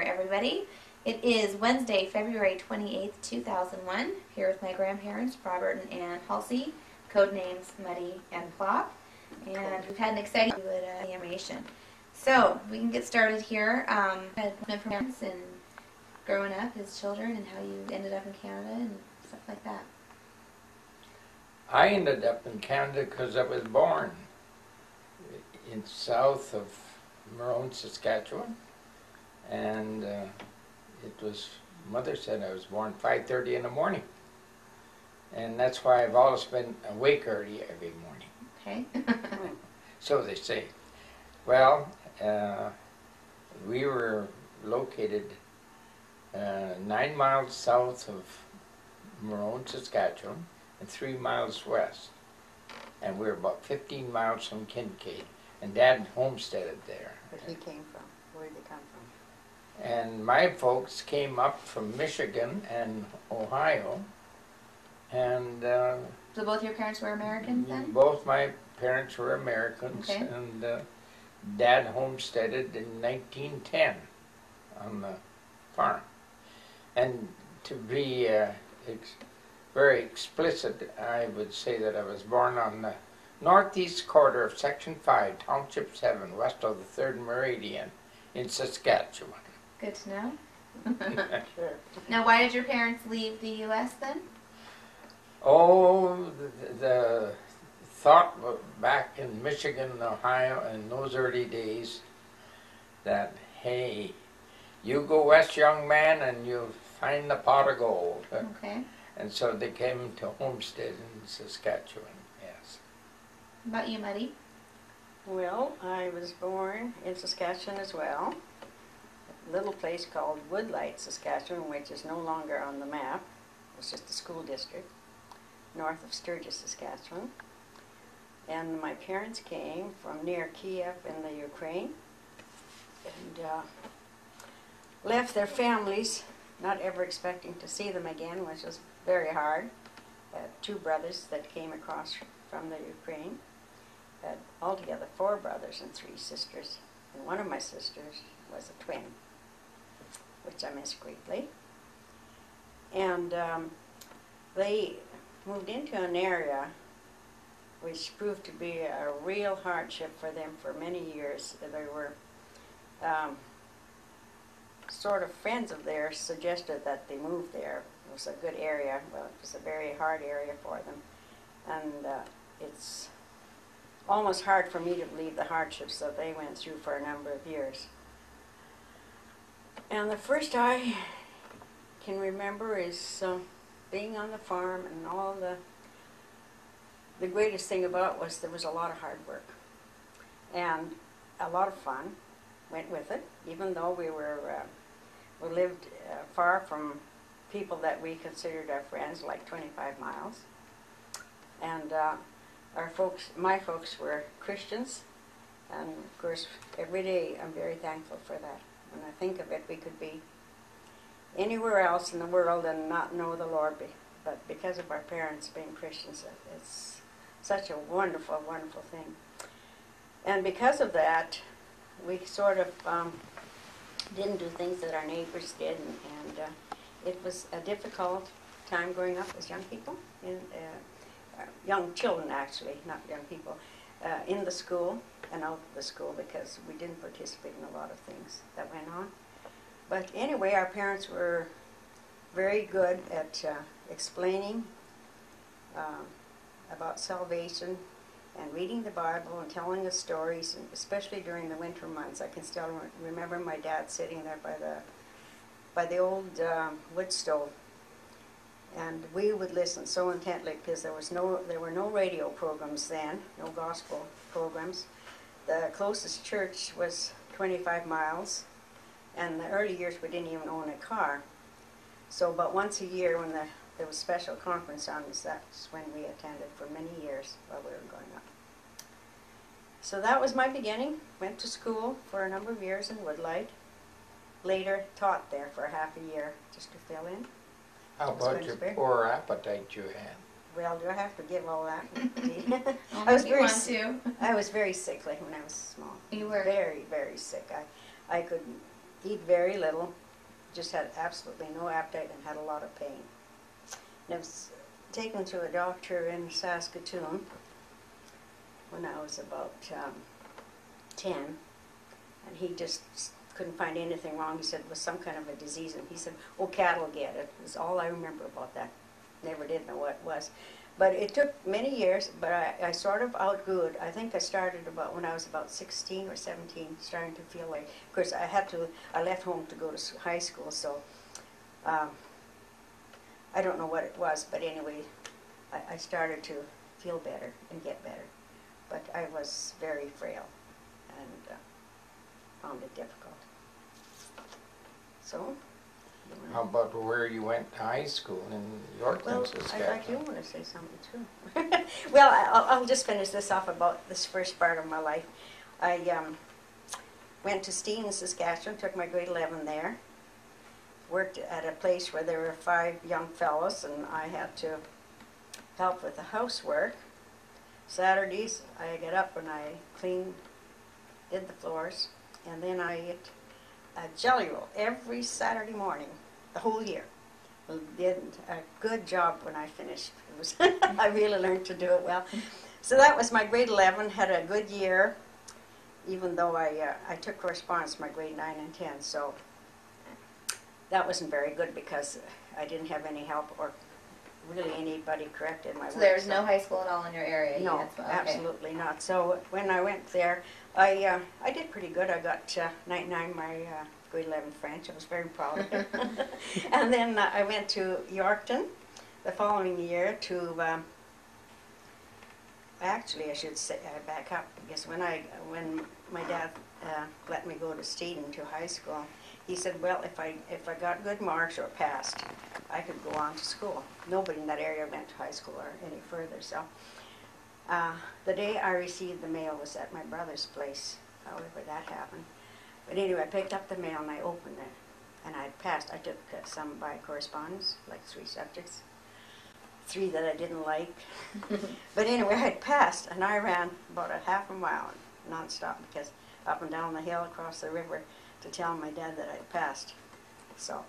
Everybody. It is Wednesday, February 28th, 2001, here with my grandparents, Robert and Ann Halsey, codenames Mutty and Plop, and we've had an exciting animation. So, we can get started here. From parents and growing up as children and how you ended up in Canada and stuff like that. I ended up in Canada because I was born in south of Maroon, Saskatchewan. And mother said I was born 5:30 in the morning. And that's why I've always been awake early every morning. Okay. So they say. Well, we were located 9 miles south of Maroon, Saskatchewan, and 3 miles west. And we were about 15 miles from Kincaid. And Dad homesteaded there. Where he came from? Where did they come from? And my folks came up from Michigan and Ohio, and So both your parents were Americans then? both my parents were Americans, okay. And Dad homesteaded in 1910 on the farm. And to be very explicit, I would say that I was born on the northeast quarter of Section 5, Township 7, west of the 3rd Meridian in Saskatchewan. Good to know. Sure. Now, why did your parents leave the U.S. then? Oh, the thought back in Michigan and Ohio in those early days that, hey, you go west, young man, and you'll find the pot of gold. Okay. And so they came to homestead in Saskatchewan, yes. How about you, Mutty? Well, I was born in Saskatchewan as well. A little place called Woodlight, Saskatchewan, which is no longer on the map. It's just a school district north of Sturgis, Saskatchewan. And my parents came from near Kiev in the Ukraine and left their families, not ever expecting to see them again, which was very hard. Two brothers that came across from the Ukraine. Had altogether 4 brothers and 3 sisters. And one of my sisters was a twin, which I miss greatly. And they moved into an area which proved to be a real hardship for them for many years. They were sort of friends of theirs suggested that they move there. It was a good area. Well, it was a very hard area for them. And it's almost hard for me to believe the hardships that they went through for a number of years. And the first I can remember is being on the farm, and all the greatest thing about it was there was a lot of hard work. And a lot of fun went with it, even though we lived far from people that we considered our friends, like 25 miles. And my folks were Christians, and of course every day I'm very thankful for that. When I think of it, we could be anywhere else in the world and not know the Lord, but because of our parents being Christians, it's such a wonderful, wonderful thing. And because of that, we sort of didn't do things that our neighbors did, and it was a difficult time growing up as young people, young children actually, not young people, in the school and out of the school, because we didn't participate in a lot of things that went on. But anyway, our parents were very good at explaining about salvation and reading the Bible and telling us stories, and especially during the winter months. I can still remember my dad sitting there by the old wood stove, and we would listen so intently because there were no radio programs then, no gospel programs. The closest church was 25 miles, and in the early years we didn't even own a car. So about once a year when there was special conference on us, that's when we attended for many years while we were growing up. So that was my beginning. Went to school for a number of years in Woodlight. Later taught there for half a year just to fill in. How about your poor appetite you had? Well, do I have to give all that? I was very sickly when I was small. You were? Very, very sick. I could eat very little, just had absolutely no appetite and had a lot of pain. And I was taken to a doctor in Saskatoon when I was about 10, and he just couldn't find anything wrong. He said it was some kind of a disease, and he said, oh, cattle get it. That's all I remember about that. Never did know what it was. But it took many years, but I sort of outgrew it. I think I started about when I was about 16 or 17, starting to feel like, of course, I left home to go to high school, so I don't know what it was, but anyway, I started to feel better and get better. But I was very frail and found it difficult. So, How about where you went to high school in Yorkton, well, Saskatchewan? I'd like you want to say something too. Well, I'll just finish this off about this first part of my life. I went to Steen, Saskatchewan, took my grade 11 there. Worked at a place where there were 5 young fellows, and I had to help with the housework. Saturdays, I get up and I did the floors, and then I ate a jelly roll every Saturday morning, the whole year. Did a good job when I finished. It was I really learned to do it well. So that was my grade 11, had a good year, even though I took correspondence my grade 9 and 10, so that wasn't very good because I didn't have any help or really anybody corrected my work. So there was no high school at all in your area? No, Okay. absolutely not. So when I went there, I did pretty good. I got 99 my grade 11 French. I was very proud of it. And then I went to Yorkton the following year to, actually I should say, I back up, because when my dad let me go to Steden to high school, he said, well, if I got good marks or passed, I could go on to school. Nobody in that area went to high school or any further. So the day I received the mail was at my brother's place, however that happened. But anyway, I picked up the mail and I opened it, and I passed. I took some by correspondence, like 3 subjects, 3 that I didn't like. But anyway, I had passed, and I ran about a half a mile nonstop, because up and down the hill, across the river, to tell my dad that I'd passed. So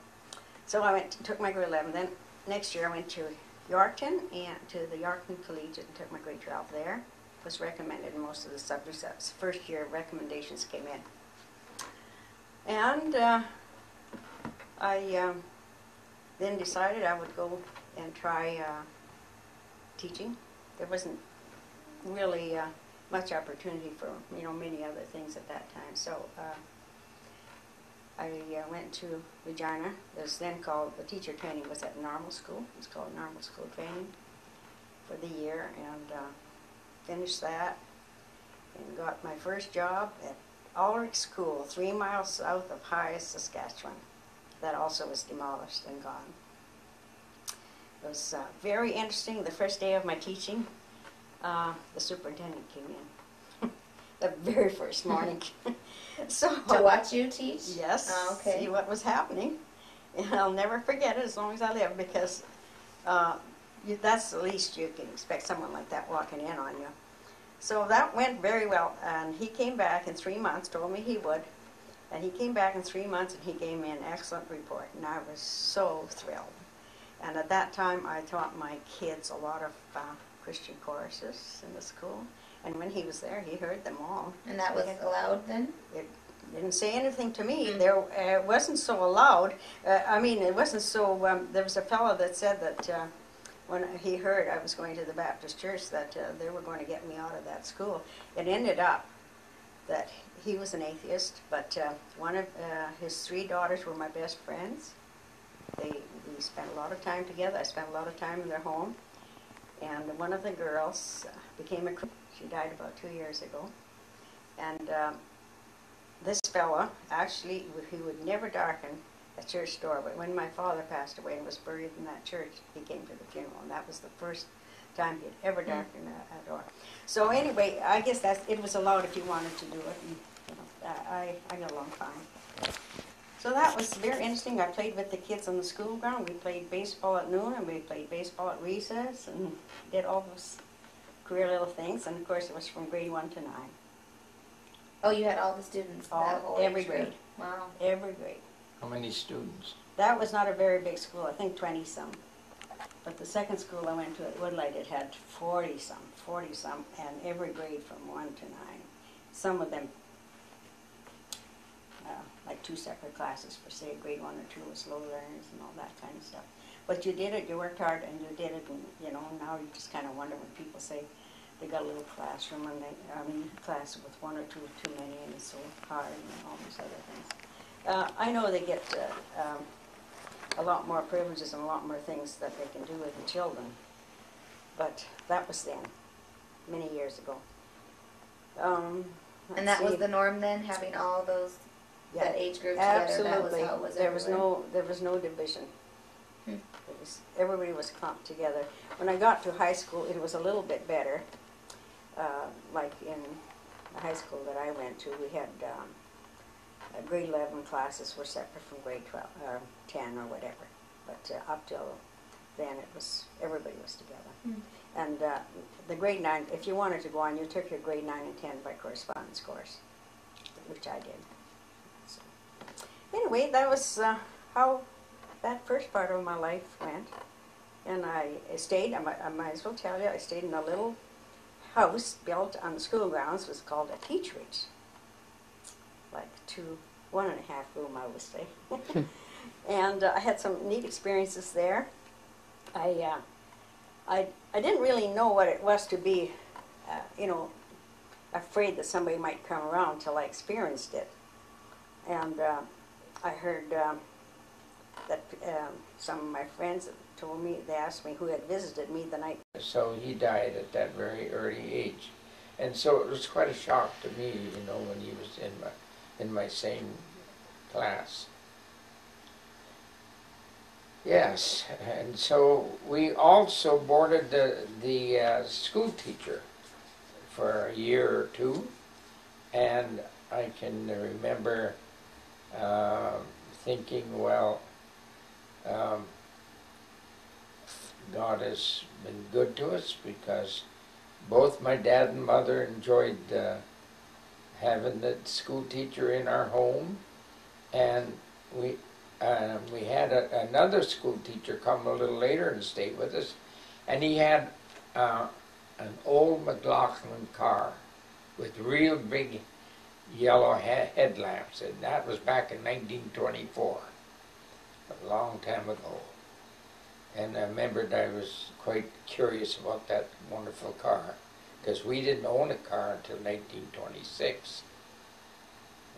I went, took my grade 11. Then next year I went to Yorkton and to the Yorkton Collegiate and took my grade 12 there. Was recommended in most of the subjects. That was the first year recommendations came in. And I then decided I would go and try teaching. There wasn't really much opportunity for many other things at that time. So I went to Regina. It was then called, the teacher training was at normal school. It was called normal school training for the year, and finished that and got my first job at Ulrich School, 3 miles south of High, Saskatchewan. That also was demolished and gone. It was very interesting. The first day of my teaching, the superintendent came in. The very first morning. So To watch you teach? Yes. Oh, okay. See what was happening. And I'll never forget it as long as I live, because that's the least you can expect, someone like that walking in on you. So that went very well, and he came back in 3 months, told me he would, and he came back in 3 months and he gave me an excellent report, and I was so thrilled. And at that time I taught my kids a lot of Christian choruses in the school, and when he was there he heard them all. And that was allowed then? It didn't say anything to me. There it wasn't so allowed. It wasn't so, there was a fellow that said that when he heard I was going to the Baptist church, that they were going to get me out of that school. It ended up that he was an atheist, but one of his 3 daughters were my best friends. We spent a lot of time together. I spent a lot of time in their home. And one of the girls became a Christian. She died about 2 years ago. And this fella, actually, he would never darken a church door, but when my father passed away and was buried in that church, he came to the funeral, and that was the first time he had ever darkened a door. So anyway, I guess it was allowed if you wanted to do it, and I got along fine. So that was very interesting. I played with the kids on the school ground. We played baseball at noon, and we played baseball at recess, and did all those career little things, and of course it was from grade 1 to 9. Oh, you had all the students? Every grade. Wow. Every grade. How many students? That was not a very big school, I think 20-some. But the second school I went to at Woodlight, it had 40-some, and every grade from 1 to 9. Some of them, like 2 separate classes for, say, grade 1 or 2 was low learners and all that kind of stuff. But you did it, you worked hard, and you did it, and, you know, now you just kind of wonder when people say they got a little classroom, and class with 1 or 2 too many, and it's so hard, and all these other things. I know they get a lot more privileges and a lot more things that they can do with the children, but that was then, many years ago. And that was the norm then, having all those, that age group together? Absolutely. That was how it was there everywhere? was no division. Hmm. Everybody was clumped together. When I got to high school, it was a little bit better. Like in the high school that I went to, we had grade 11 classes were separate from grade 12 or 10 or whatever. But up till then, it was everybody was together. Hmm. And the grade 9, if you wanted to go on, you took your grade 9 and 10 by correspondence course, which I did. So, anyway, that was how that first part of my life went. And I stayed, I might as well tell you, I stayed in a little house built on the school grounds. It was called a teacherage. Like 1.5 room, I would say. And I had some neat experiences there. I didn't really know what it was to be, you know, afraid that somebody might come around till I experienced it. And I heard that some of my friends told me, they asked me who had visited me the night. So he died at that very early age. And so it was quite a shock to me, you know, when he was in my same class. Yes, and so we also boarded the school teacher for a year or two, and I can remember thinking, well, God has been good to us because both my dad and mother enjoyed having the school teacher in our home, and we had another school teacher come a little later and stay with us, and he had an old McLaughlin car with real big yellow headlamps, and that was back in 1924, a long time ago. And I remembered I was quite curious about that wonderful car, because we didn't own a car until 1926.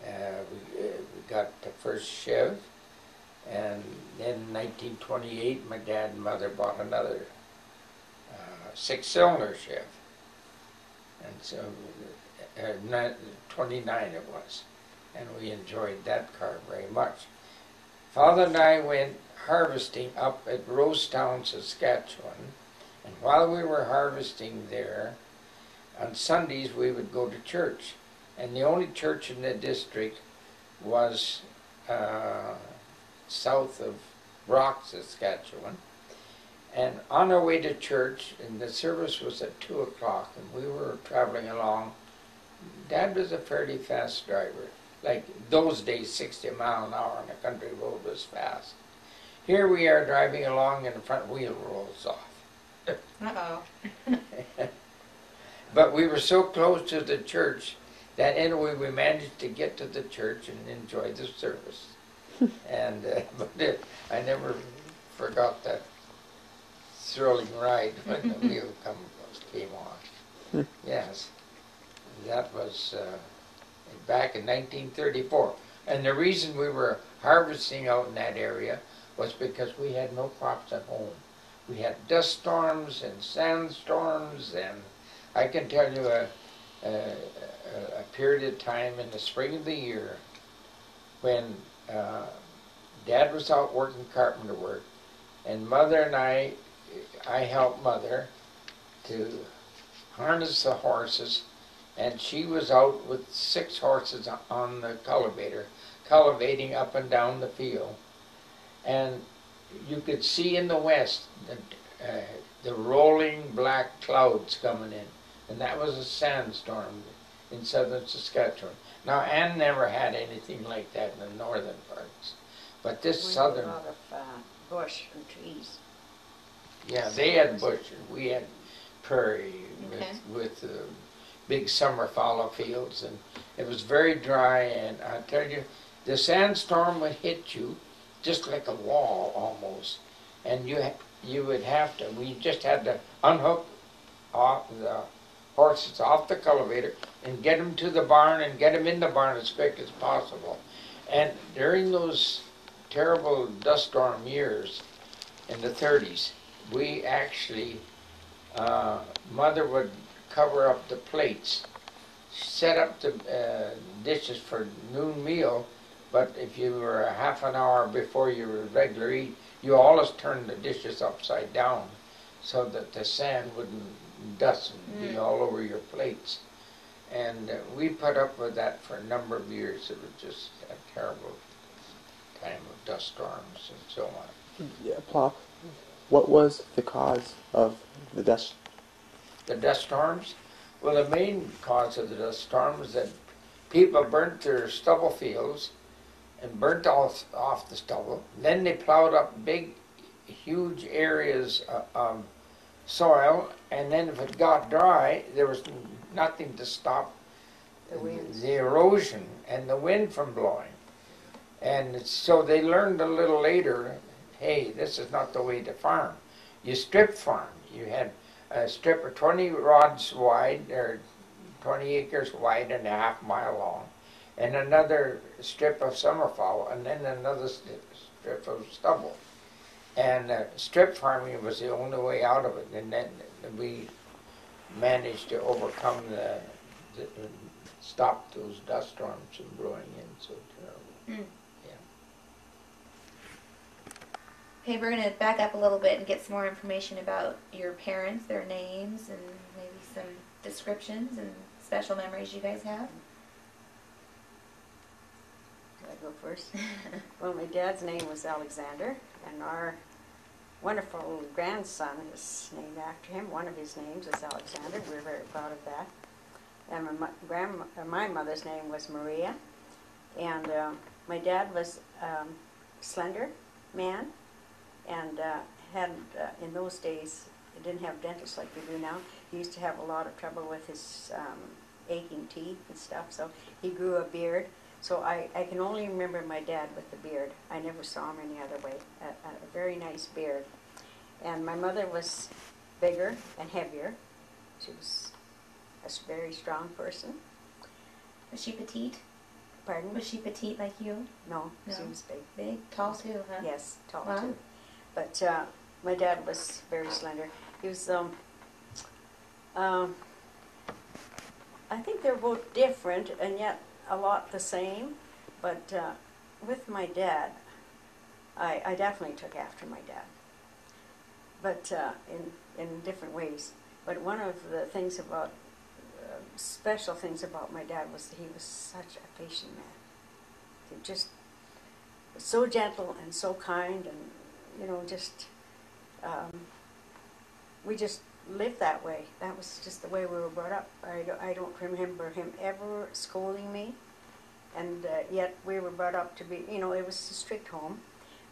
We got the first Chev, and then in 1928 my dad and mother bought another 6-cylinder Chev, and so 29 it was, and we enjoyed that car very much. Father and I went harvesting up at Rosetown, Saskatchewan, and while we were harvesting there, on Sundays we would go to church, and the only church in the district was south of Brock, Saskatchewan. And on our way to church, and the service was at 2 o'clock, and we were traveling along. Dad was a fairly fast driver. Like those days, 60 miles an hour on a country road was fast. Here we are driving along, and the front wheel rolls off. Uh-oh. But we were so close to the church that anyway we managed to get to the church and enjoy the service. And I never forgot that thrilling ride when the wheel came on. Yes, that was back in 1934. And the reason we were harvesting out in that area was because we had no crops at home. We had dust storms and sandstorms, and I can tell you a period of time in the spring of the year when Dad was out working carpenter work, and Mother and I helped Mother to harness the horses, and she was out with 6 horses on the cultivating up and down the field. And you could see in the west the rolling black clouds coming in, and that was a sandstorm in southern Saskatchewan. Now, Ann never had anything like that in the northern parts, but this We had southern, a lot of bush and trees. yeah, they had bush and we had prairie Okay. with big summer fallow fields, and it was very dry. And I tell you, the sandstorm would hit you just like a wall almost, and you would have to. We just had to unhook off the horses off the cultivator and get them to the barn and get them in the barn as quick as possible. And during those terrible dust storm years in the 30s, we actually, Mother would cover up the plates, set up the dishes for noon meal, but if you were a half an hour before your regular eat, you always turned the dishes upside down so that the sand wouldn't, dust would be all over your plates. And we put up with that for a number of years. It was just a terrible time of dust storms and so on. Yeah, Plop, what was the cause of the dust? The dust storms? Well, the main cause of the dust storm was that people burnt their stubble fields and burnt off the stubble. Then they plowed up big, huge areas of soil, and then if it got dry, there was nothing to stop the erosion and the wind from blowing. And so they learned a little later, hey, this is not the way to farm. You strip farm. You had a strip of 20 rods wide, or 20 acres wide and a half-mile long, and another strip of summer fallow, and then another strip of stubble. And strip farming was the only way out of it, and then we managed to overcome stop those dust storms from blowing in so terrible. Okay, we're going to back up a little bit and get some more information about your parents, their names, and maybe some descriptions and special memories you guys have. Do I go first? Well, my dad's name was Alexander, and our wonderful grandson is named after him. One of his names is Alexander. We're very proud of that. And my mother's name was Maria, and my dad was slender man, and in those days, he didn't have dentists like we do now. He used to have a lot of trouble with his aching teeth and stuff, so he grew a beard. So I can only remember my dad with the beard. I never saw him any other way. A very nice beard. And my mother was bigger and heavier. She was a very strong person. Was she petite? Pardon? Was she petite like you? No, No. she was big. Big? Tall too, huh? Yes, tall Wow. too. But my dad was very slender. He was, I think they're both different and yet a lot the same. But with my dad, I definitely took after my dad. But in different ways. But one of the things about, special things about my dad was that he was such a patient man. He just was so gentle and so kind, and just we just lived that way. That was just the way we were brought up. I don't remember him ever scolding me, and yet we were brought up to be, it was a strict home,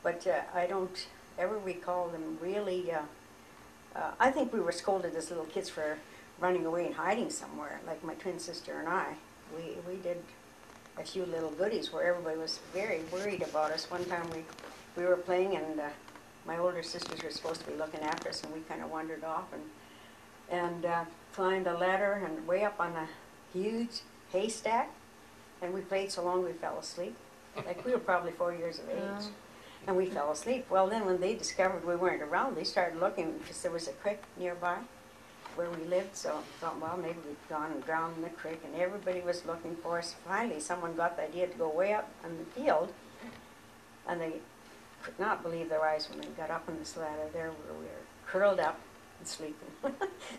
but I don't ever recall them really, I think we were scolded as little kids for running away and hiding somewhere, like my twin sister and I. We did a few little goodies where everybody was very worried about us. One time we were playing, and my older sisters were supposed to be looking after us, and we kind of wandered off and climbed a ladder and way up on a huge haystack, and we played so long we fell asleep. Like we were probably 4 years of age, and we fell asleep. Well, then when they discovered we weren't around, they started looking because there was a creek nearby where we lived, so I thought, well, maybe we'd gone and drowned in the creek, and everybody was looking for us. Finally, someone got the idea to go way up on the field, and they could not believe their eyes when they got up on this ladder. There we were curled up and sleeping.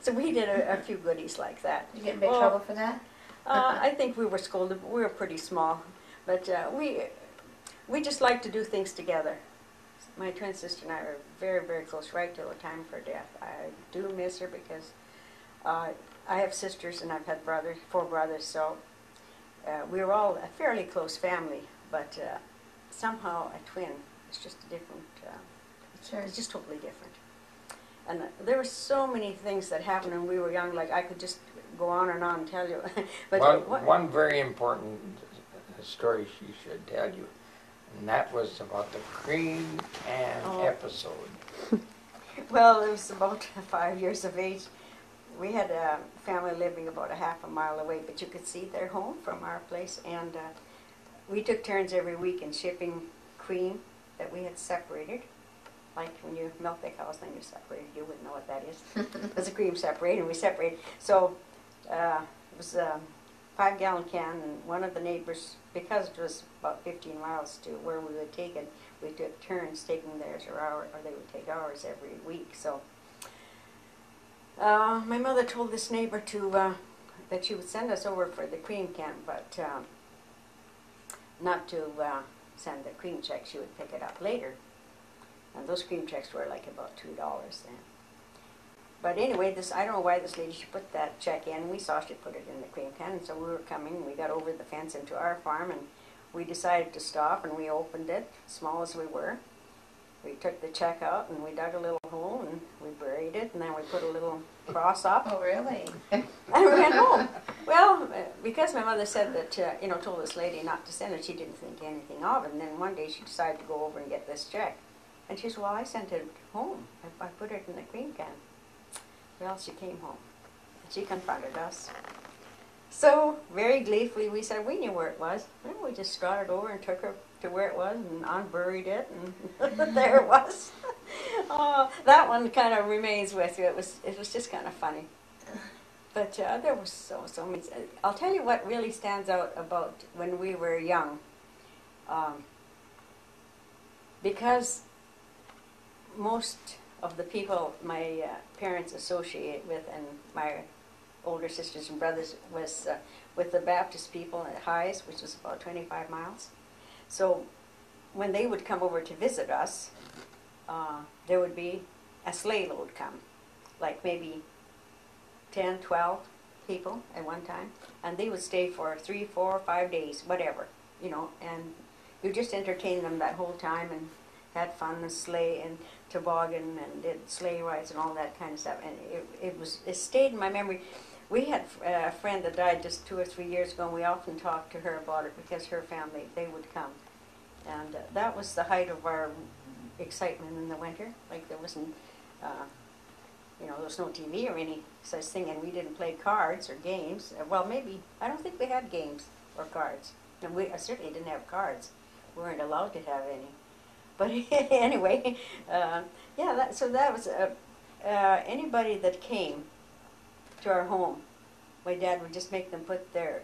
So we did a few goodies like that. Did you get in big trouble for that? I think we were scolded, but we were pretty small. But we just like to do things together. My twin sister and I are very, very close right till the time of her death. I do miss her because I have sisters and I've had 4 brothers, so we were all a fairly close family, but somehow a twin is just a different, Sure. it's just totally different. And there were so many things that happened when we were young, like I could just go on and tell you. But One very important story she should tell you, and that was about the cream can episode. Well, it was about 5 years of age. We had a family living about a half a mile away, but you could see their home from our place. And we took turns every week in shipping cream that we had separated. Like when you milk the cows, then you separate it. You wouldn't know what that is. It's a cream separator, and we separated. So it was a 5-gallon can, and one of the neighbors, because it was about 15 miles to where we would take it, we took turns taking theirs or they would take ours every week. So my mother told this neighbor to that she would send us over for the cream can, but not to send the cream check. She would pick it up later. And those cream checks were like about $2 then. But anyway, I don't know why this lady, she put that check in. We saw she put it in the cream can, and so we were coming. We got over the fence into our farm, and we decided to stop, and we opened it, small as we were. We took the check out, and we dug a little hole, and we buried it, and then we put a little cross up. Oh, really? And we went home. Well, because my mother said that, told this lady not to send it, she didn't think anything of it. And then one day she decided to go over and get this check. And she said, well, I sent it home. I put it in the cream can. Well, she came home. And she confronted us. So, very gleefully, we said we knew where it was. Well, we just strutted over and took her to where it was and unburied it, and there it was. Oh, that one kind of remains with you. It was just kind of funny. But there was so many. I'll tell you what really stands out about when we were young. Because most of the people my parents associate with, and my older sisters and brothers, was with the Baptist people at Highs, which was about 25 miles. So when they would come over to visit us, there would be a sleigh load come, like maybe 10, 12 people at one time, and they would stay for 3, 4, 5 days, whatever, and you just entertained them that whole time and had fun and sleigh and toboggan and did sleigh rides and all that kind of stuff, and it stayed in my memory. We had a friend that died just 2 or 3 years ago, and we often talked to her about it because her family, they would come. And that was the height of our excitement in the winter. Like there wasn't, there was no TV or any such thing, and we didn't play cards or games. Well, maybe, I don't think we had games or cards. And I certainly didn't have cards. We weren't allowed to have any. But anyway, so that was, anybody that came to our home, my dad would just make them put their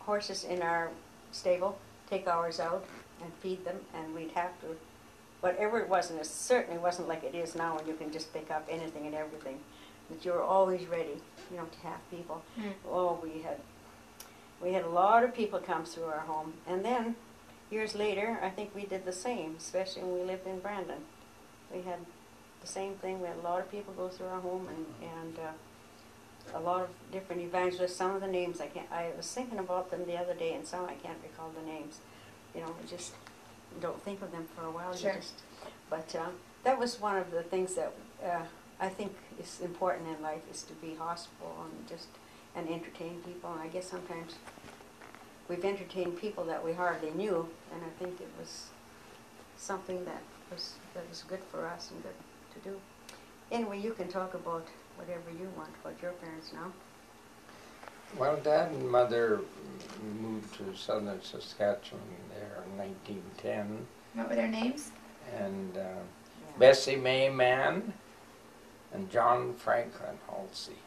horses in our stable, take ours out, and feed them, and we'd have to, whatever it was, and it certainly wasn't like it is now when you can just pick up anything and everything, but you were always ready, to have people. Oh, we had a lot of people come through our home, and then years later, I think we did the same, especially when we lived in Brandon. We had the same thing. We had a lot of people go through our home, and a lot of different evangelists. Some of the names I was thinking about them the other day, and some I can't recall the names. I just don't think of them for a while. Sure. But that was one of the things that I think is important in life, is to be hospitable and entertain people. And I guess sometimes we've entertained people that we hardly knew, and I think it was something that was good for us and good to do. Anyway, you can talk about whatever you want about your parents now. Well, Dad and Mother moved to southern Saskatchewan there in 1910. What were their names? And Bessie Mae Mann and John Franklin Halsey.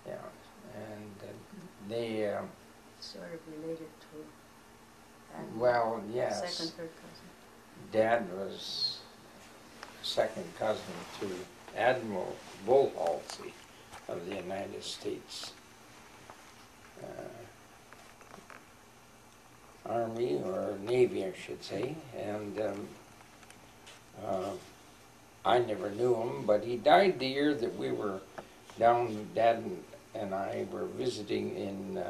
Yeah, and they... sort of related to... well, yes. Second, third cousin. Dad was second cousin to Admiral Bull Halsey of the United States Army, or Navy, I should say, and I never knew him, but he died the year that we were down, Dad and I were visiting in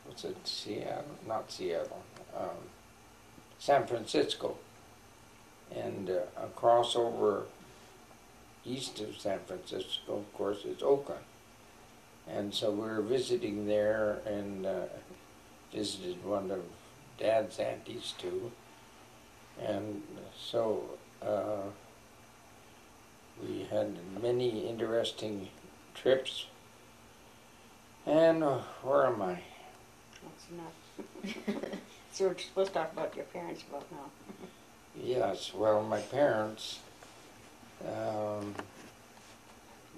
what's it, Seattle? Not Seattle. San Francisco. And across over east of San Francisco, of course, is Oakland. And so we were visiting there and visited one of Dad's aunties too. And so we had many interesting trips. And where am I? That's enough. So we're supposed to talk about your parents about now. Yes, well, my parents,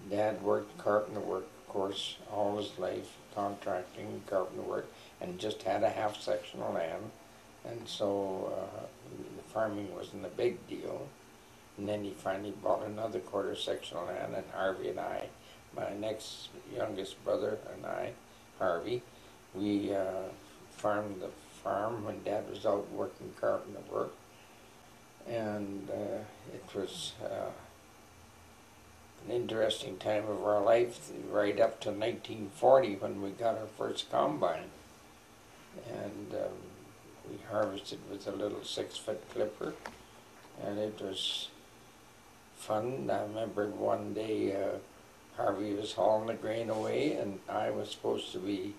Dad worked carpenter work, of course, all his life, contracting, carpenter work, and just had a half section of land. And so the farming wasn't a big deal. And then he finally bought another quarter section of land, and Harvey and I, my next youngest brother and I, Harvey, we farmed the farm when Dad was out working carpenter work. And it was an interesting time of our life, right up to 1940 when we got our first combine. And we harvested with a little 6-foot clipper, and it was fun. I remember one day Harvey was hauling the grain away, and I was supposed to be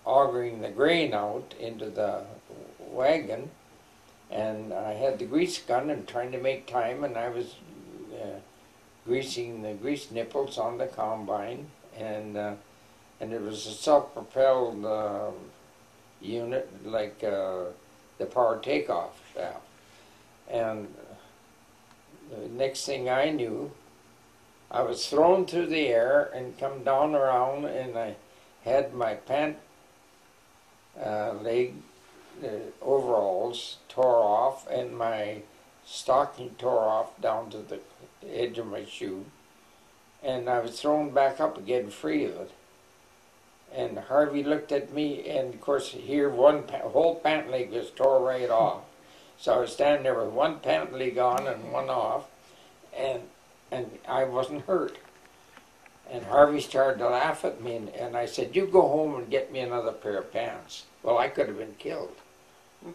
augering the grain out into the wagon, and I had the grease gun and trying to make time, and I was greasing the grease nipples on the combine, and it was a self-propelled unit like the power takeoff shaft. And the next thing I knew, I was thrown through the air and come down around, and I had my pant leg overalls tore off, and my stocking tore off down to the edge of my shoe, and I was thrown back up again free of it. And Harvey looked at me, and of course here whole pant leg was tore right off. So I was standing there with one pant leg on and one off, and I wasn't hurt. And Harvey started to laugh at me, and I said, "You go home and get me another pair of pants." Well, I could have been killed.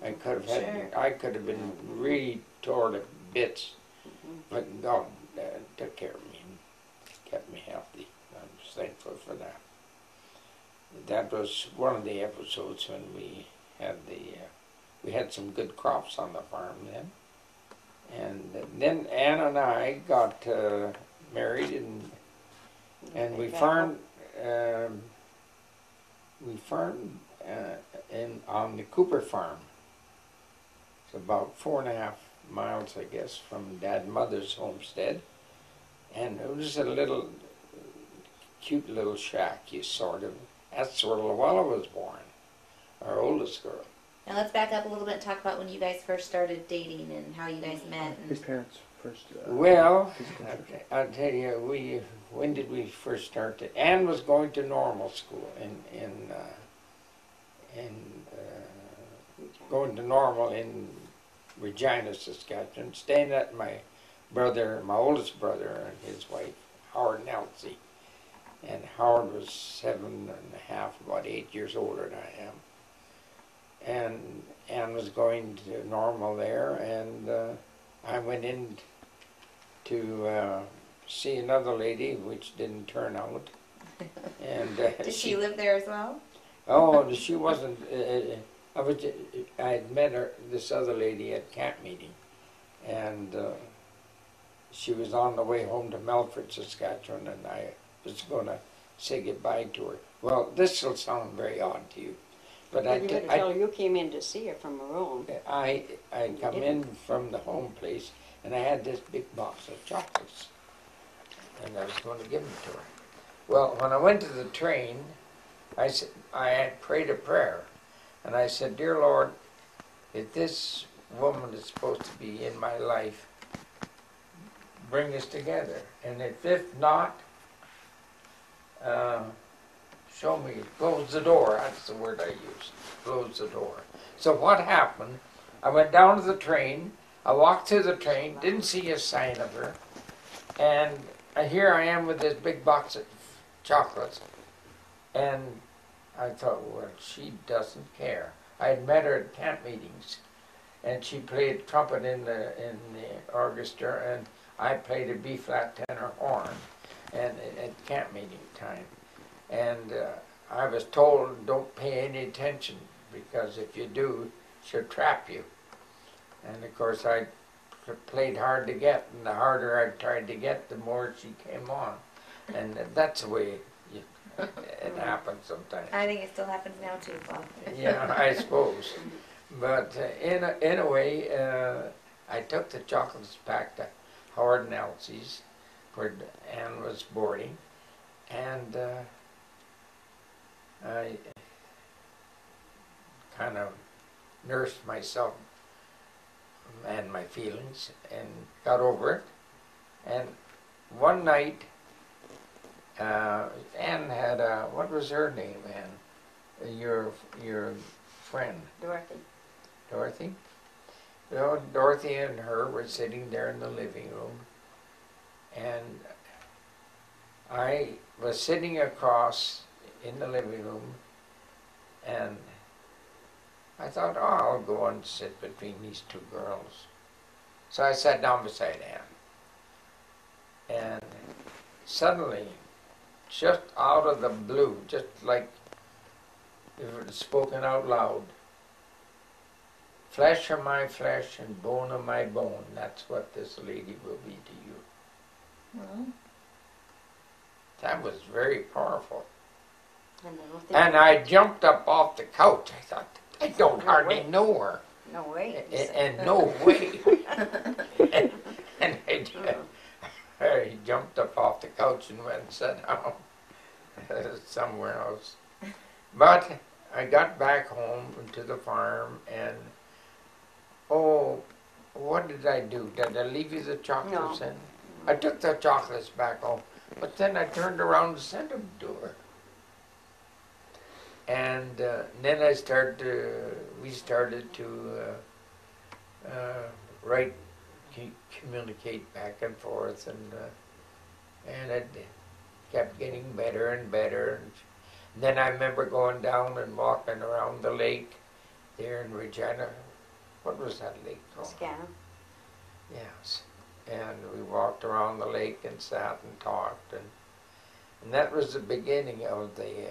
I could have been really tore to bits, but God took care of me and kept me healthy. I'm just thankful for that. That was one of the episodes when we had some good crops on the farm then. And then Ann and I got married, and we farmed on the Cooper farm. It's about 4.5 miles, I guess, from Dad and Mother's homestead. And it was a little, cute little shack, that's where Luella was born, our oldest girl. Now let's back up a little bit and talk about when you guys first started dating and how you guys met. His parents first. Well, I'll tell you, when did we first start? Ann was going to normal school going to normal in Regina, Saskatchewan, staying at my oldest brother and his wife, Howard and Halsey. And Howard was 7.5, about 8 years older than I am. And Ann was going to normal there, and I went in to see another lady, which didn't turn out. And did she live there as well? Oh, she wasn't. I had met this other lady at camp meeting, and she was on the way home to Melfort, Saskatchewan, and I was going to say goodbye to her. Well, this will sound very odd to you, but you better tell her you came in to see her from her own. I come in from the home place, and I had this big box of chocolates, and I was going to give them to her. Well, when I went to the train, I had prayed a prayer, and I said, "Dear Lord, if this woman is supposed to be in my life, bring us together, and if not, show me, close the door." That's the word I used, close the door. So what happened, I went down to the train, I walked through the train, didn't see a sign of her, and here I am with this big box of chocolates, And I thought, well, she doesn't care. I had met her at camp meetings, and she played trumpet in the orchestra, and I played a B-flat tenor horn, and at camp meeting time. And I was told, don't pay any attention, because if you do, she'll trap you. And of course, I played hard to get, and the harder I tried to get, the more she came on. And that's the way it happens sometimes. I think it still happens now too, Plop. Yeah, I suppose. But in a way, I took the chocolates back to Robert and Ann Halsey's, where Ann was boarding, and I kind of nursed myself and my feelings and got over it. And one night, Ann had a, what was her name, Ann? Your friend? Dorothy. Dorothy? Well, Dorothy and her were sitting there in the living room, and I was sitting across in the living room, and I thought, oh, I'll go and sit between these two girls. So I sat down beside Ann, and suddenly, just out of the blue, just like if it was spoken out loud, flesh of my flesh and bone of my bone, that's what this lady will be to you. Well, That was very powerful. And I don't think And I jumped up off the couch. I thought, I don't No hardly way. know her. no way. And no way. and I jumped up off the couch and went and sat down somewhere else. But I got back home to the farm, and oh, what did I do? Did I leave you the chocolates No. in? I took the chocolates back home, but then I turned around and sent them to her. And then we started to write, communicate back and forth, and it kept getting better and better. And then I remember going down and walking around the lake there in Regina. What was that lake called? Scanner. Yes. And we walked around the lake and sat and talked, and that was the beginning of the.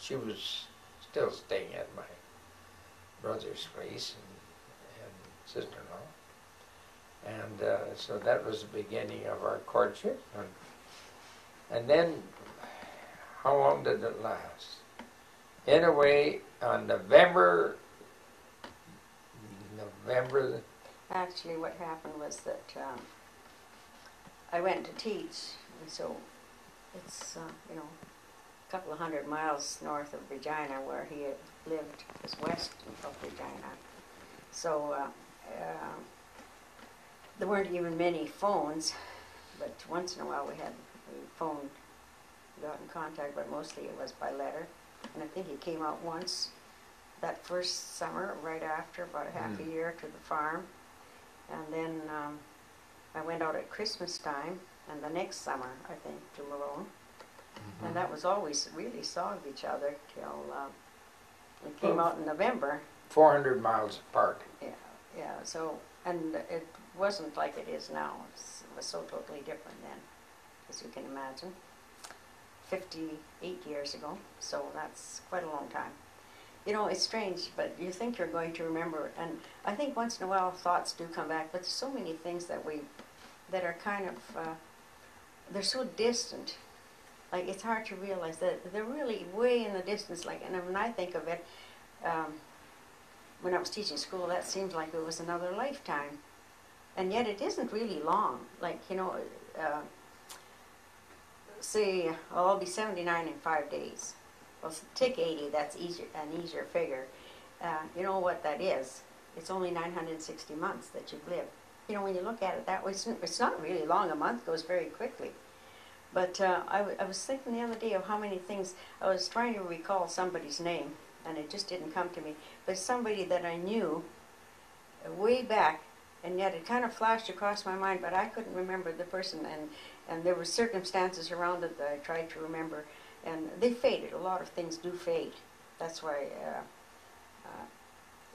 She was still staying at my brother's place and sister-in-law, and so that was the beginning of our courtship. And then, how long did it last? In a way, on November. Actually, what happened was that I went to teach, and so it's a couple of 100 miles north of Regina, where he had lived, was west of Regina. So there weren't even many phones, but once in a while we phoned, got in contact, but mostly it was by letter. And I think he came out once that first summer, right after, about a half a year, to the farm. And then I went out at Christmas time, and the next summer, I think, to Malone. Mm-hmm. And that was always really saw of each other till we came out in November. 400 miles apart. Yeah. So, and it wasn't like it is now. It was so totally different then, as you can imagine. 58 years ago, so that's quite a long time. You know, it's strange, but you think you're going to remember, and I think once in a while thoughts do come back, but there's so many things that are kind of, they're so distant. Like, it's hard to realize that they're really way in the distance. Like, and when I think of it, when I was teaching school, that seemed like it was another lifetime. And yet it isn't really long. Like, say, I'll be 79 in 5 days. Well, take 80, that's an easier figure. You know what that is? It's only 960 months that you've lived. You know, when you look at it that way, it's not really long. A month goes very quickly. But I was thinking the other day of how many things, I was trying to recall somebody's name, and it just didn't come to me. But somebody that I knew way back, and yet it kind of flashed across my mind, but I couldn't remember the person, and there were circumstances around it that I tried to remember. And they faded. A lot of things do fade. That's why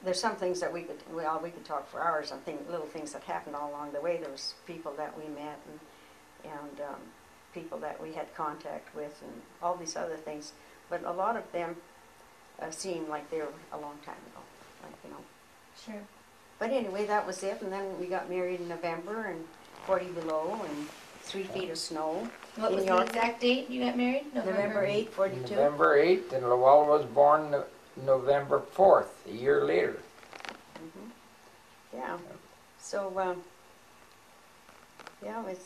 there's some things that we could talk for hours on little things that happened all along the way. There was people that we met and people that we had contact with and all these other things. But a lot of them seem like they were a long time ago, like, you know. Sure. But anyway, that was it, and then we got married in November, and 40 below, and 3 feet of snow. What was the exact date you got married? November 8th, 42. November 8th, and Lowell was born November 4th, a year later. Yeah. So, yeah, it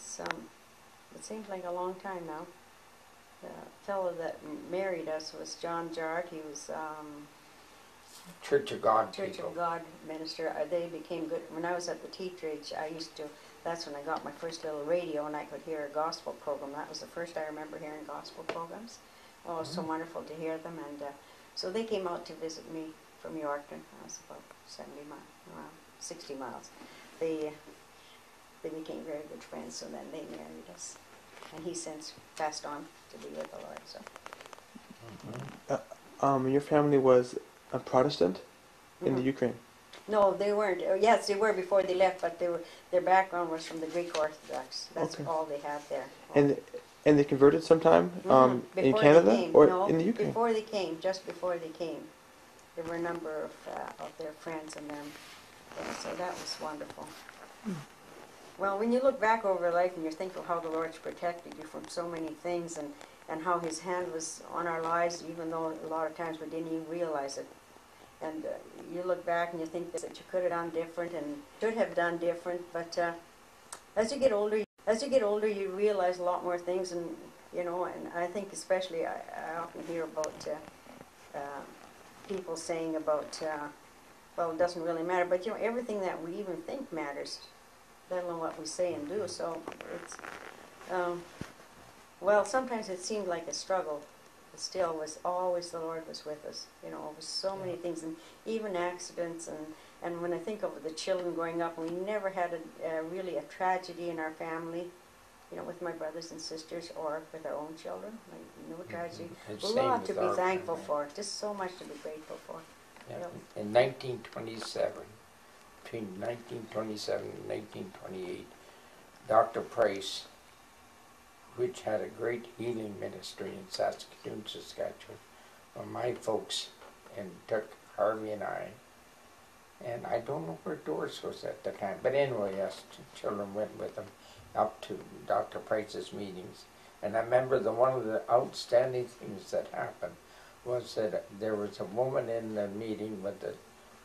seems like a long time now. The fellow that married us was John Jart. He was Church of God Church people. of God minister. They became good. When I was at the teachers, that's when I got my first little radio and I could hear a gospel program. That was the first I remember hearing gospel programs. Oh, it was so wonderful to hear them. And so they came out to visit me from Yorkton. I was about 70 miles, around 60 miles. They became very good friends, so then they married us. And he since passed on to be with the Lord. So. Your family was a Protestant in the Ukraine? No, they weren't. Yes, they were before they left, but their background was from the Greek Orthodox. That's all they had there. And they converted sometime in Before Canada they came. or No, in the Ukraine? before they came, just before they came. There were a number of their friends and them. Yeah, so that was wonderful. Well, when you look back over life and you think of how the Lord's protected you from so many things and how His hand was on our lives, even though a lot of times we didn't even realize it. And you look back and you think that you could have done different and should have done different. But as you get older, you realize a lot more things, and you know. And I think especially I often hear about people saying about, well, it doesn't really matter. But you know, everything that we even think matters, let alone what we say and do. So it's well, sometimes it seemed like a struggle. Still was always the Lord was with us, you know. It was so many things, and even accidents, and when I think of the children growing up, we never had really a tragedy in our family, you know, with my brothers and sisters or with our own children. Like, no tragedy. A lot to be thankful for. Just so much to be grateful for. Yeah. In 1927, between 1927 and 1928, Dr. Price, which had a great healing ministry in Saskatoon, Saskatchewan, well, my folks, and took Harvey and I don't know where Doris was at the time, but anyway, us children went with them up to Dr. Price's meetings. And I remember one of the outstanding things that happened was that there was a woman in the meeting with the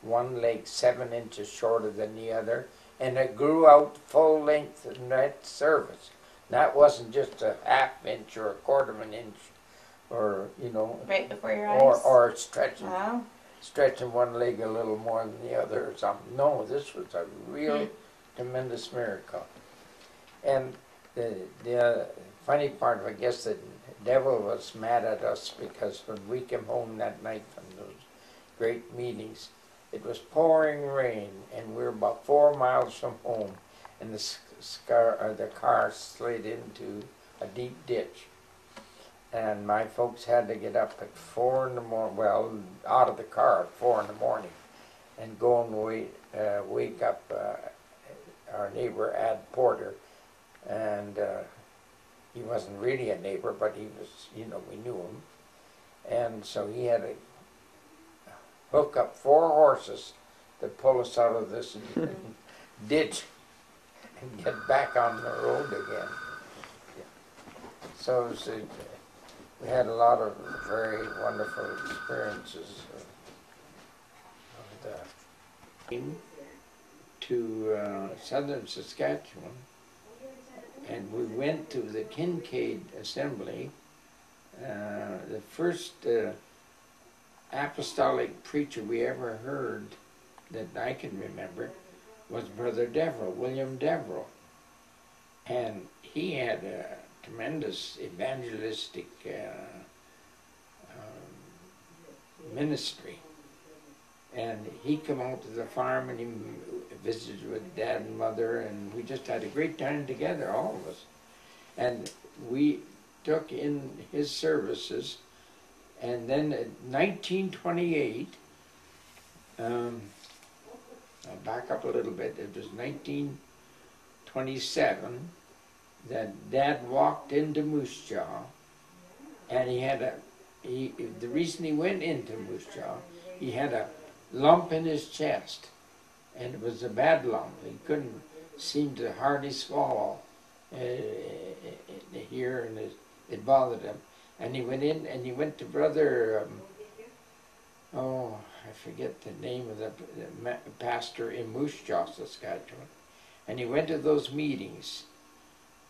one leg 7 inches shorter than the other, and it grew out full length in that service. That wasn't just a half inch or a quarter of an inch, or you know, right before your eyes, or stretching one leg a little more than the other or something. No, this was a real tremendous miracle. And the funny part, I guess, the devil was mad at us because when we came home that night from those great meetings, it was pouring rain, and we were about 4 miles from home, and the car slid into a deep ditch. And my folks had to get up at 4 in the morning, well, out of the car at 4 in the morning, and go and wake up our neighbor, Ad Porter. And he wasn't really a neighbor, but he was, you know, we knew him. And so he had to hook up 4 horses to pull us out of this ditch and get back on the road again. So we had a lot of very wonderful experiences of that. To southern Saskatchewan, and we went to the Kincaid Assembly. The first apostolic preacher we ever heard that I can remember was Brother Deverell, William Deverell. And he had a tremendous evangelistic ministry. And he came out to the farm and he visited with Dad and Mother, and we just had a great time together, all of us. And we took in his services, and then in 1928, I'll back up a little bit, it was 1927 that Dad walked into Moose Jaw, and the reason he went into Moose Jaw, he had a lump in his chest, and it was a bad lump. He couldn't seem to hardly swallow here, and it bothered him. And he went in, and he went to Brother, I forget the name of the pastor in Moose Jaw, Saskatchewan. And he went to those meetings,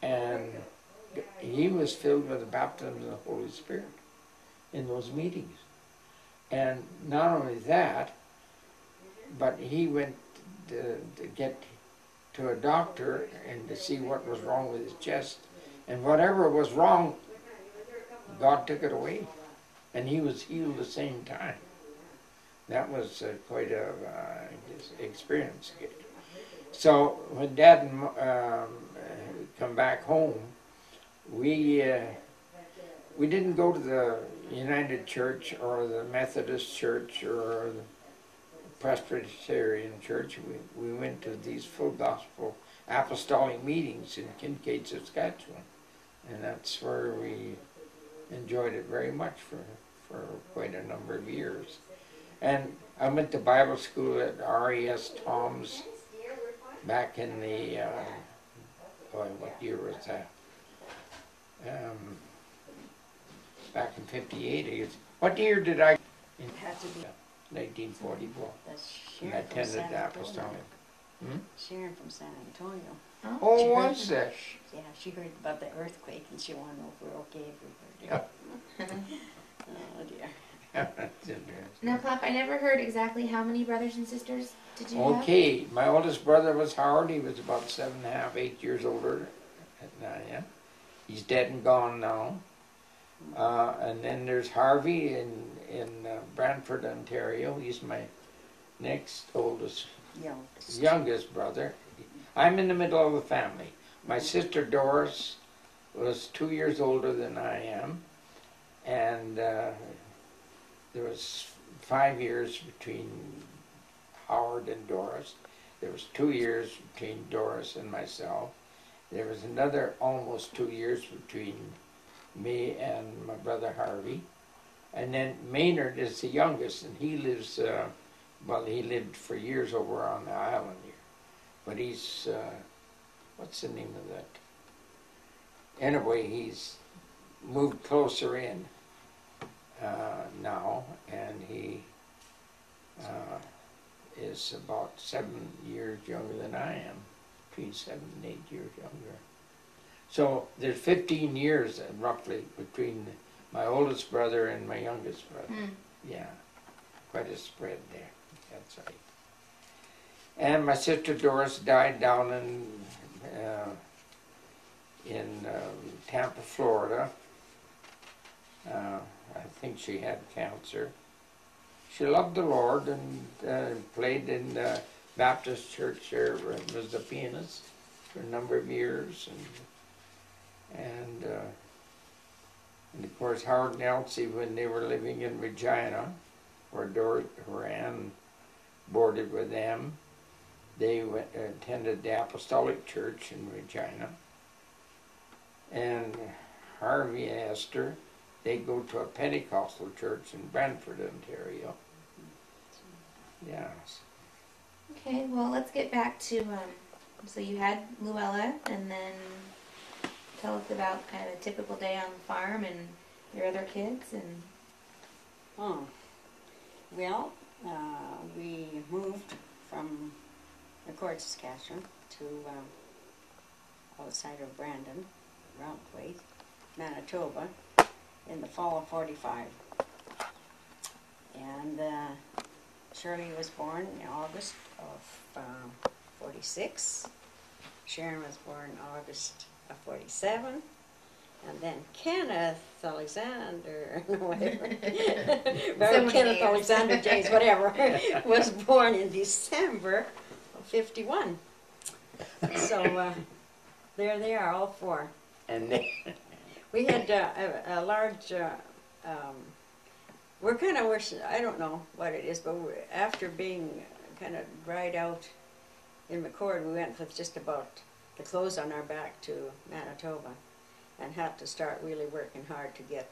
and he was filled with the baptism of the Holy Spirit in those meetings. And not only that, but he went to get to a doctor and to see what was wrong with his chest. And whatever was wrong, God took it away. And he was healed at the same time. That was quite a experience. So when Dad come back home, we didn't go to the United Church or the Methodist Church or the Presbyterian Church. We went to these full gospel apostolic meetings in Kincaid, Saskatchewan, and that's where we enjoyed it very much for quite a number of years. And I went to Bible school at R.E.S. Tom's back in the, what year was that? Back in 58, I guess. What year did I? It had to be 1944. that's And I Sharon from attended San the Antonio. apostolic. Sharon from San Antonio. Oh, She heard was it? Yeah, she heard about the earthquake and she wanted to know if we're okay. Oh dear. That's interesting. Now, Plop, I never heard exactly how many brothers and sisters did you have? Okay, my oldest brother was Howard. He was about 7.5, 8 years older than I am. He's dead and gone now. And then there's Harvey in Brantford, Ontario. He's my next youngest brother. I'm in the middle of the family. My sister Doris was 2 years older than I am, and there was 5 years between Howard and Doris. There was 2 years between Doris and myself. There was another almost 2 years between me and my brother Harvey. And then Maynard is the youngest, and he lives, he lived for years over on the island here. But he's, what's the name of that? Anyway, he's moved closer in now, and he is about 7 years younger than I am, between 7 and 8 years younger. So there's 15 years roughly between my oldest brother and my youngest brother. Yeah, quite a spread there. That's right. And my sister Doris died down in Tampa, Florida. I think she had cancer. She loved the Lord and played in the Baptist church there, was a pianist for a number of years. And of course Howard and Elsie, when they were living in Regina, where Ann boarded with them, they attended the Apostolic Church in Regina. And Harvey and Esther, they go to a Pentecostal church in Brantford, Ontario. Yes. Okay, well, let's get back to, so you had Luella, and then tell us about kind of a typical day on the farm and your other kids. And Well, we moved from McCord, Saskatchewan to outside of Brandon, Roundway, Manitoba, in the fall of '45. And Shirley was born in August of '46. Sharon was born August of '47. And then Kenneth Alexander, whatever, Reverend Kenneth Alexander James, whatever, was born in December of '51. So there they are, all four. And We had a large, we're kind of wishing, I don't know what it is, but after being kind of dried out in McCord, we went with just about the clothes on our back to Manitoba and had to start really working hard to get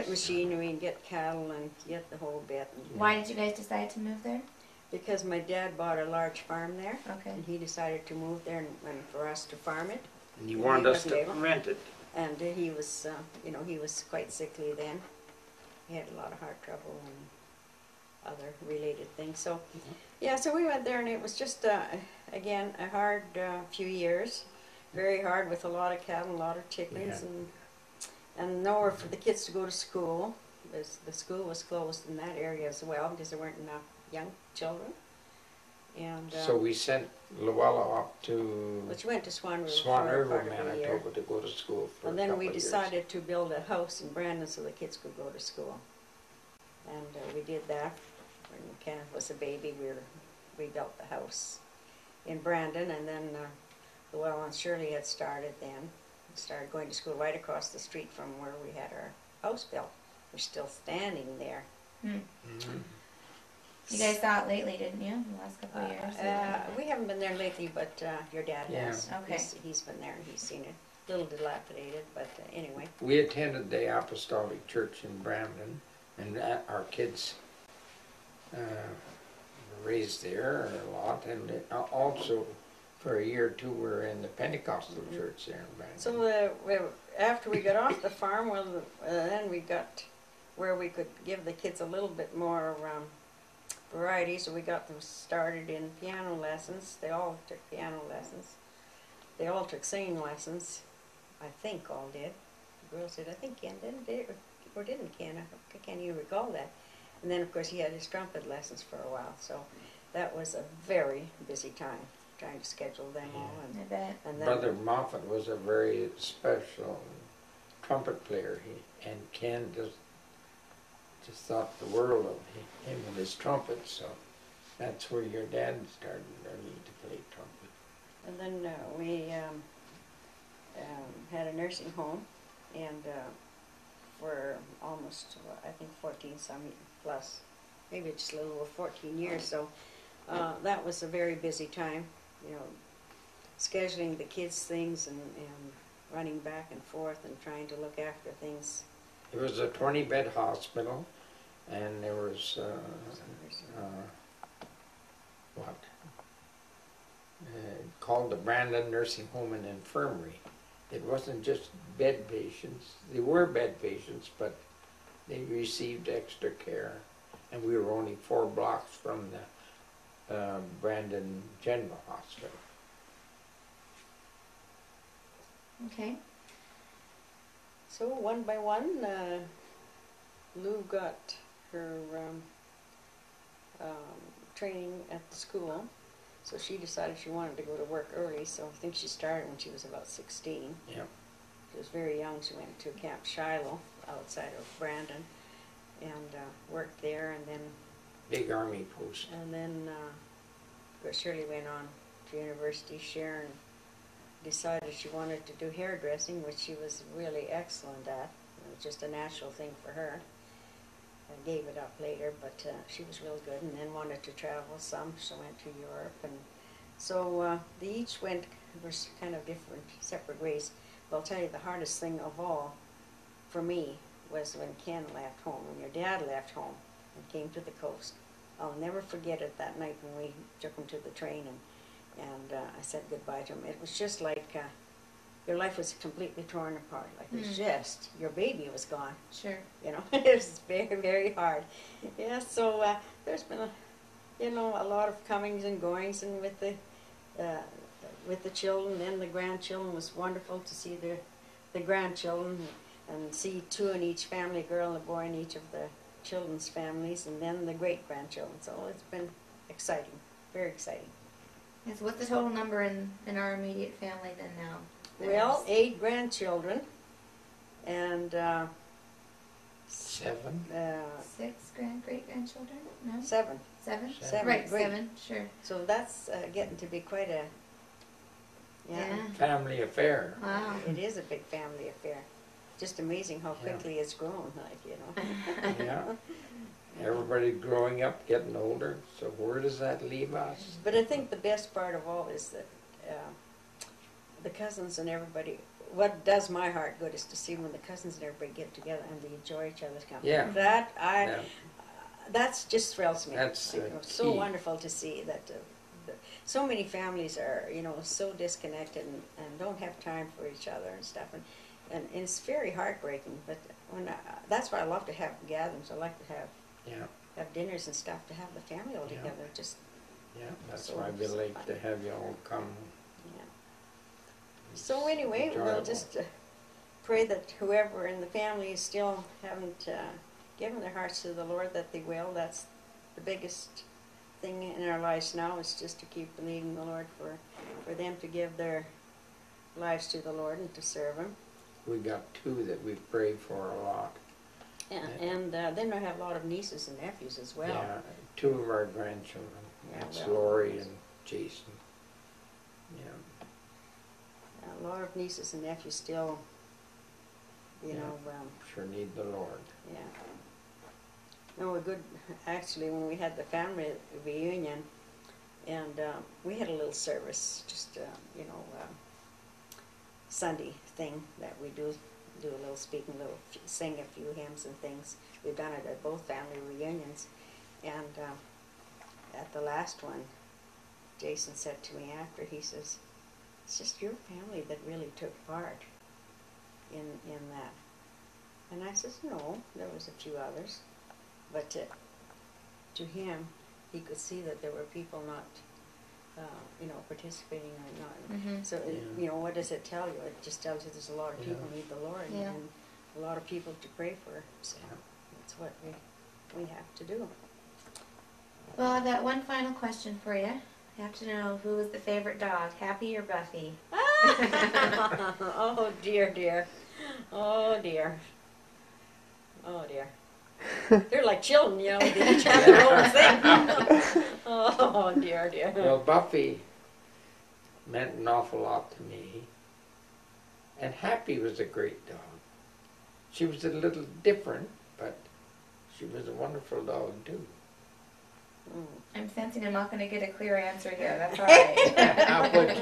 machinery and get cattle and get the whole bit. Why did you guys decide to move there? Because my dad bought a large farm there, Okay. and he decided to move there and for us to farm it. And you wanted us to wasn't able. rent it. And he was, he was quite sickly then. He had a lot of heart trouble and other related things. So, yeah, so we went there, and it was just, again, a hard few years. Very hard with a lot of cattle, a lot of chickens, and nowhere for the kids to go to school. The school was closed in that area as well because there weren't enough young children. And So we sent Luella up to which went to Swan River, Swan for River, part of the year. Manitoba to go to school for And a then couple we of years. decided to build a house in Brandon so the kids could go to school. And we did that. When Kenneth was a baby, we built the house in Brandon, and then Llewellyn and Shirley had started then. Started going to school right across the street from where we had our house built. We're still standing there. Mhm. You guys saw it lately, didn't you? In the last couple of years. We haven't been there lately, but your dad Yeah. has. Okay. He's been there and he's seen it. A little dilapidated, but anyway. We attended the Apostolic Church in Brandon, and our kids were raised there a lot, and also for a year or two we were in the Pentecostal church there in Brandon. So after we got off the farm, well, then we got where we could give the kids a little bit more variety, so we got them started in piano lessons. They all took piano lessons. They all took singing lessons. I think all did. The girls did. I think Ken didn't, or didn't Ken? I can't even recall that. And then, of course, he had his trumpet lessons for a while. So that was a very busy time, trying to schedule them all. I bet. And then, Brother Moffat was a very special trumpet player, and Ken just thought the world of him and his trumpet, so that's where your dad started learning to play trumpet. And then we had a nursing home, and for almost, I think, 14 some plus, maybe just a little over 14 years. So that was a very busy time, scheduling the kids' things and running back and forth and trying to look after things. It was a 20-bed hospital, and there was called the Brandon Nursing Home and Infirmary. It wasn't just bed patients. They were bed patients, but they received extra care. And we were only 4 blocks from the Brandon General Hospital. Okay. So one by one, Lou got her training at the school. So she decided she wanted to go to work early, so I think she started when she was about 16. Yeah. She was very young. She went to Camp Shiloh outside of Brandon and worked there, and then Big Army post. of course, Shirley went on to university. Sharon decided she wanted to do hairdressing, which she was really excellent at. It was just a natural thing for her. I gave it up later, but she was real good, and then wanted to travel some. She went to Europe, and so they each were kind of different, separate ways. But I'll tell you, the hardest thing of all for me was when Ken left home, when your dad left home and came to the coast. I'll never forget it that night when we took him to the train, and I said goodbye to him. It was just like your life was completely torn apart. Like it was just, your baby was gone. Sure. It was very, very hard. Yeah, so there's been a lot of comings and goings, and with the children and the grandchildren, it was wonderful to see the grandchildren and see 2 in each family, a girl and a boy in each of the children's families, and then the great-grandchildren. So it's been exciting, very exciting. Yes, what's the total number in our immediate family then now? Well, 8 grandchildren, and 7? 6 great-grandchildren? No? 7. 7? Seven. Right, Great. 7, sure. So that's getting to be quite Yeah. family affair. Wow. It is a big family affair. Just amazing how quickly it's grown, like, you know. Yeah. Everybody's growing up, getting older, so where does that leave us? But I think the best part of all is that the cousins and everybody, what does my heart good is to see when the cousins and everybody get together and they enjoy each other's company. Yeah. That that's just thrills me. That's You know, so key. wonderful to see that so many families are, you know, so disconnected and don't have time for each other and stuff. And it's very heartbreaking, but that's why I love to have gatherings. I like to have dinners and stuff, to have the family all Yeah. together. Just That's so why we so like fun. to have you all come. Yeah. So anyway, we'll enjoyable. just pray that whoever in the family still haven't given their hearts to the Lord, that they will. That's the biggest thing in our lives now, is just to keep believing the Lord for them to give their lives to the Lord and to serve Him. We got two that we pray for a lot. And then I have a lot of nieces and nephews as well. Yeah, two of our grandchildren. Yeah, That's well, Lori and Jason. Yeah, A lot of nieces and nephews still, you Yeah. know, sure need the Lord. yeah. No, actually, when we had the family reunion, and we had a little service, just, you know, Sunday thing that we do a little speaking, sing a few hymns and things. We've done it at both family reunions. And at the last one, Jason said to me after, he says, it's just your family that really took part in that. And I says, no, there was a few others. But to him, he could see that there were people not, you know, participating or not. Mm-hmm. So, Yeah. you know, what does it tell you? It just tells you there's a lot of people need the Lord Yeah. and a lot of people to pray for. So that's what we have to do. Well, I've got one final question for you. I have to know, who was the favorite dog, Happy or Buffy? Oh dear, dear. Oh dear. Oh dear. They're like children, you know, they each have their own thing. Oh dear, dear. Well, Buffy meant an awful lot to me. And Happy was a great dog. She was a little different, but she was a wonderful dog too. I'm sensing I'm not going to get a clear answer here. That's all right. I'll put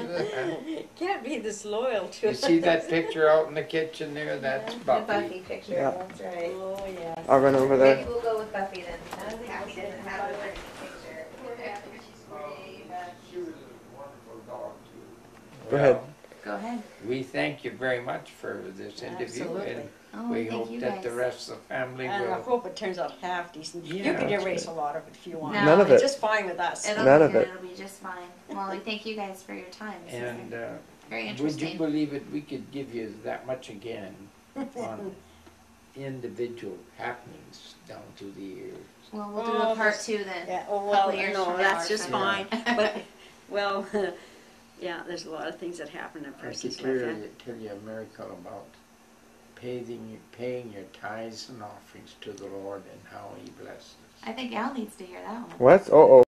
you Can't be this loyal to You see that picture out in the kitchen there? That's The Buffy. Buffy picture. Yeah. That's right. Oh yes. I'll run over Maybe there. we'll go with Buffy then. Happy doesn't have a pretty picture. She was a wonderful dog too. Go ahead. Go ahead. We thank you very much for this interview, Absolutely. and Oh, we thank hope you that guys. the rest of the family And I will. hope it turns out half decent. Yeah, You can that's erase good. a lot of it if you want. No, None of It's it. just fine with us. It'll None be of good. it. It'll be just fine. Well, we thank you guys for your time. This And is very would interesting. you believe it? We could give you that much again on individual happenings down through the years. Well, we'll do Oh, a part that's- 2 then. Yeah, oh, well, Couple years no, from now that's or just something. fine. But, well, yeah, there's a lot of things that happen in a I could person's life. clearly tell you a miracle about paying your tithes and offerings to the Lord and how He blessed us. I think Al needs to hear that one. What? Uh-oh.